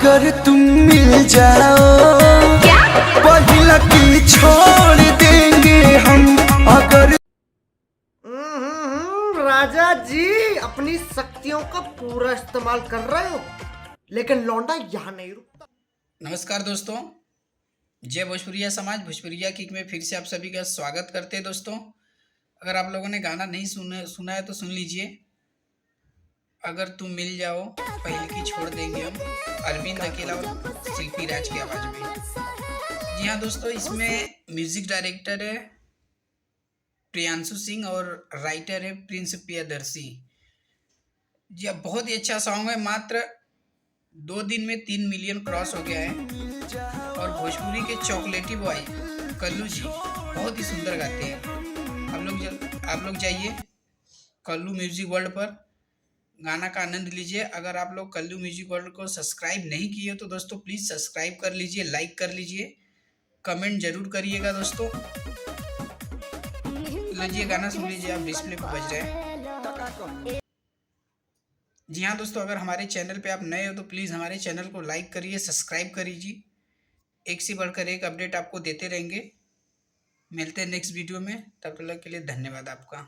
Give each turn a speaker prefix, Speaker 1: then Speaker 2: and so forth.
Speaker 1: अगर तुम मिल जाओ पहला की छोड़ देंगे हम। अगर
Speaker 2: राजा जी अपनी शक्तियों का पूरा इस्तेमाल कर रहे हो, लेकिन लौंडा यहाँ नहीं रुकता।
Speaker 3: नमस्कार दोस्तों, जय भोजपुरिया समाज। भोजपुरिया किक में फिर से आप सभी का स्वागत करते हैं। दोस्तों, अगर आप लोगों ने गाना नहीं सुना है तो सुन लीजिए। अगर तुम मिल जाओ पहले की छोड़ देंगे हम, अरविंद अकेला और शिल्पी राज की आवाज़ में। जी हाँ दोस्तों, इसमें म्यूजिक डायरेक्टर है प्रियांशु सिंह और राइटर है प्रिंस प्रियदर्शी। जी हाँ, बहुत ही अच्छा सॉन्ग है। मात्र 2 दिन में 3 मिलियन क्रॉस हो गया है। और भोजपुरी के चॉकलेटी बॉय कल्लू जी बहुत ही सुंदर गाते हैं। आप लोग जाइए कल्लू म्यूजिक वर्ल्ड पर, गाना का आनंद लीजिए। अगर आप लोग कल्लू म्यूजिक वर्ल्ड को सब्सक्राइब नहीं किए तो दोस्तों प्लीज़ सब्सक्राइब कर लीजिए, लाइक कर लीजिए, कमेंट जरूर करिएगा दोस्तों। लीजिए गाना सुन लीजिए, आप डिस्प्ले पर बज रहे हैं। जी हाँ दोस्तों, अगर हमारे चैनल पे आप नए हो तो प्लीज़ हमारे चैनल को लाइक करिए, सब्सक्राइब करिए। एक से बढ़कर एक अपडेट आपको देते रहेंगे। मिलते हैं नेक्स्ट वीडियो में, तब तक के लिए धन्यवाद आपका।